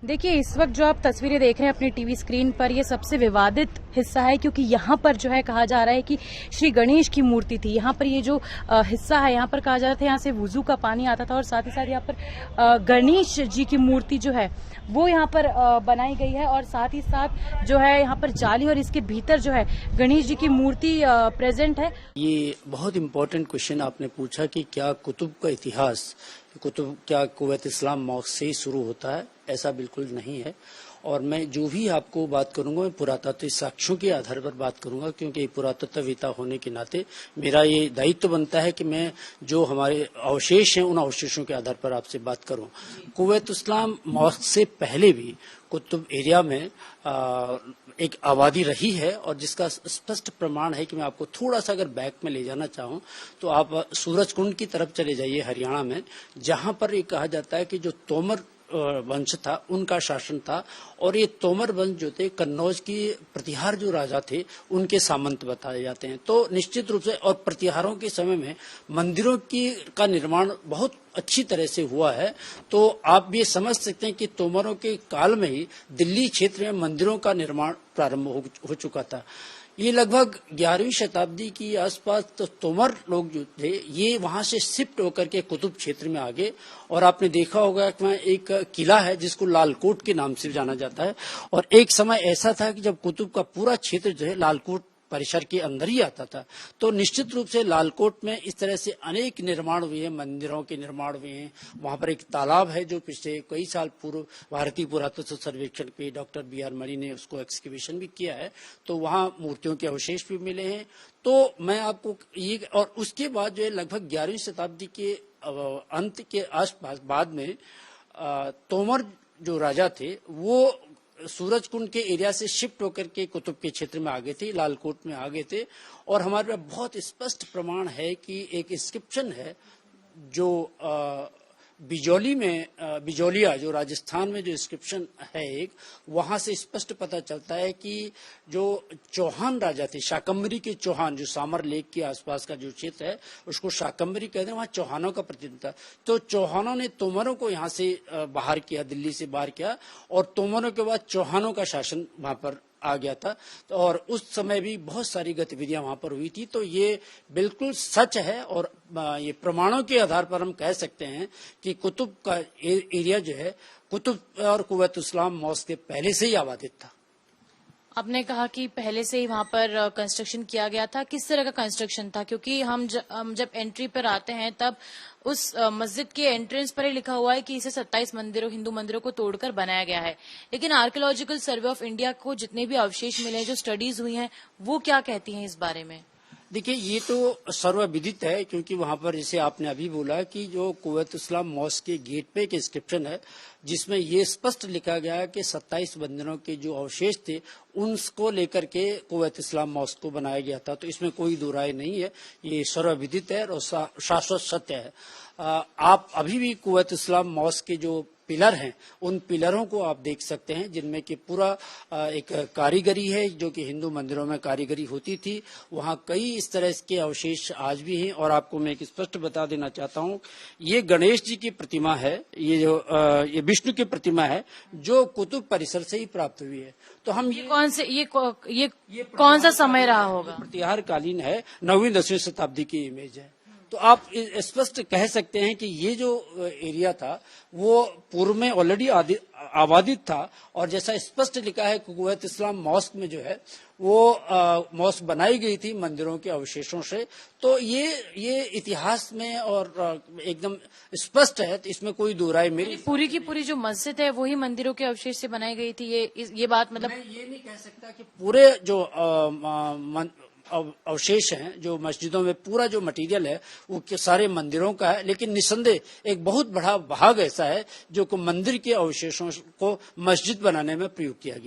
देखिए, इस वक्त जो आप तस्वीरें देख रहे हैं अपनी टीवी स्क्रीन पर, ये सबसे विवादित हिस्सा है क्योंकि यहाँ पर जो है कहा जा रहा है कि श्री गणेश की मूर्ति थी। यहाँ पर ये जो हिस्सा है, यहाँ पर कहा जा रहा था यहाँ से वुजू का पानी आता था और साथ ही साथ यहाँ पर गणेश जी की मूर्ति जो है वो यहाँ पर बनाई गई है और साथ ही साथ जो है यहाँ पर जाली और इसके भीतर जो है गणेश जी की मूर्ति प्रेजेंट है। ये बहुत इम्पोर्टेंट क्वेश्चन आपने पूछा कि क्या कुतुब का इतिहास, कुतुब क्या कुवैत इस्लाम मॉस्क से ही शुरू होता है? ऐसा बिल्कुल नहीं है। और मैं जो भी आपको बात करूंगा मैं पुरातत्व साक्ष्यों के आधार पर बात करूंगा, क्योंकि पुरातत्ववेत्ता होने के नाते मेरा ये दायित्व बनता है कि मैं जो हमारे अवशेष हैं उन अवशेषों के आधार पर आपसे बात करूं। कुवैत इस्लाम मॉस्क से पहले भी कुतुब एरिया में एक आबादी रही है और जिसका स्पष्ट प्रमाण है कि मैं आपको थोड़ा सा अगर बैक में ले जाना चाहूं तो आप सूरज कुंड की तरफ चले जाइए हरियाणा में, जहां पर ये कहा जाता है कि जो तोमर वंश था उनका शासन था और ये तोमर वंश जो थे कन्नौज की प्रतिहार जो राजा थे उनके सामंत बताए जाते हैं। तो निश्चित रूप से और प्रतिहारों के समय में मंदिरों का निर्माण बहुत अच्छी तरह से हुआ है। तो आप ये समझ सकते हैं कि तोमरों के काल में ही दिल्ली क्षेत्र में मंदिरों का निर्माण प्रारंभ हो चुका था। ये लगभग 11वीं शताब्दी की आसपास तो तोमर लोग जो थे ये वहां से शिफ्ट होकर के कुतुब क्षेत्र में आ गए और आपने देखा होगा कि वहाँ एक किला है जिसको लालकोट के नाम से जाना जाता है। और एक समय ऐसा था कि जब कुतुब का पूरा क्षेत्र जो है लालकोट परिसर के अंदर ही आता था। तो निश्चित रूप से लालकोट में इस तरह से अनेक निर्माण हुए हैं, मंदिरों के निर्माण हुए हैं। वहां पर एक तालाब है जो पिछले कई साल पूर्व भारतीय पुरातत्व सर्वेक्षण पे डॉक्टर BR मणि ने उसको एक्सकैवेशन भी किया है, तो वहां मूर्तियों के अवशेष भी मिले हैं। तो मैं आपको ये और उसके बाद जो है लगभग 11वीं शताब्दी के अंत के आसपास बाद में तोमर जो राजा थे वो सूरज कुंड के एरिया से शिफ्ट होकर के कुतुब के क्षेत्र में आ गए थे, लालकोट में आ गए थे। और हमारे पास बहुत स्पष्ट प्रमाण है कि एक इंस्क्रिप्शन है जो बिजौली में बिजौलिया जो राजस्थान में जो इंस्क्रिप्शन है एक, वहां से स्पष्ट पता चलता है कि जो चौहान राजा थे, शाकंभरी के चौहान, जो सामर लेक के आसपास का जो क्षेत्र है उसको शाकंभरी कहते हैं, वहां चौहानों का प्रतिनिधित्व था। तो चौहानों ने तोमरों को यहाँ से बाहर किया, दिल्ली से बाहर किया और तोमरों के बाद चौहानों का शासन वहां पर आ गया था। तो और उस समय भी बहुत सारी गतिविधियां वहां पर हुई थी। तो ये बिल्कुल सच है और ये प्रमाणों के आधार पर हम कह सकते हैं कि कुतुब का एरिया जो है कुतुब और कुवैत इस्लाम मॉस्क के पहले से ही आबादित था। आपने कहा कि पहले से ही वहां पर कंस्ट्रक्शन किया गया था। किस तरह का कंस्ट्रक्शन था? क्योंकि हम जब एंट्री पर आते हैं तब उस मस्जिद के एंट्रेंस पर ही लिखा हुआ है कि इसे 27 मंदिरों, हिंदू मंदिरों को तोड़कर बनाया गया है। लेकिन आर्कियोलॉजिकल सर्वे ऑफ इंडिया को जितने भी अवशेष मिले हैं, जो स्टडीज हुई हैं, वो क्या कहती हैं इस बारे में? देखिए, ये तो सर्वविदित है क्योंकि वहां पर जैसे आपने अभी बोला कि जो कुवैत इस्लाम मॉस्क के गेट पे एक इंस्क्रिप्शन है जिसमें ये स्पष्ट लिखा गया है कि 27 मंदिरों के जो अवशेष थे उनको लेकर के कुवैत इस्लाम मॉस्क को बनाया गया था। तो इसमें कोई दो राय नहीं है, ये सर्वविदित है और शाश्वत सत्य है। आप अभी भी कुवैत इस्लाम मॉस्क के जो पिलर हैं उन पिलरों को आप देख सकते हैं जिनमें कि पूरा एक कारीगरी है जो कि हिंदू मंदिरों में कारीगरी होती थी। वहाँ कई इस तरह के अवशेष आज भी हैं। और आपको मैं एक स्पष्ट बता देना चाहता हूँ, ये गणेश जी की प्रतिमा है, ये जो ये विष्णु की प्रतिमा है जो कुतुब परिसर से ही प्राप्त हुई है। तो हम ये कौन सा समय रहा होगा? प्रतिहार कालीन है, 9वीं 10वीं शताब्दी की इमेज है। तो आप स्पष्ट कह सकते हैं कि ये जो एरिया था वो पूर्व में ऑलरेडी आबादित था। और जैसा स्पष्ट लिखा है कुवैत इस्लाम मॉस्क में जो है वो मॉस्क बनाई गई थी मंदिरों के अवशेषों से। तो ये इतिहास में और एकदम स्पष्ट है, तो इसमें कोई दो राय मेरी। पूरी की पूरी जो मस्जिद है वही मंदिरों के अवशेष से बनाई गई थी, ये बात मतलब मैं ये नहीं कह सकता कि पूरे जो अवशेष हैं जो मस्जिदों में पूरा जो मटेरियल है वो सारे मंदिरों का है, लेकिन निसंदेह एक बहुत बड़ा भाग ऐसा है जो को मंदिर के अवशेषों को मस्जिद बनाने में प्रयोग किया गया।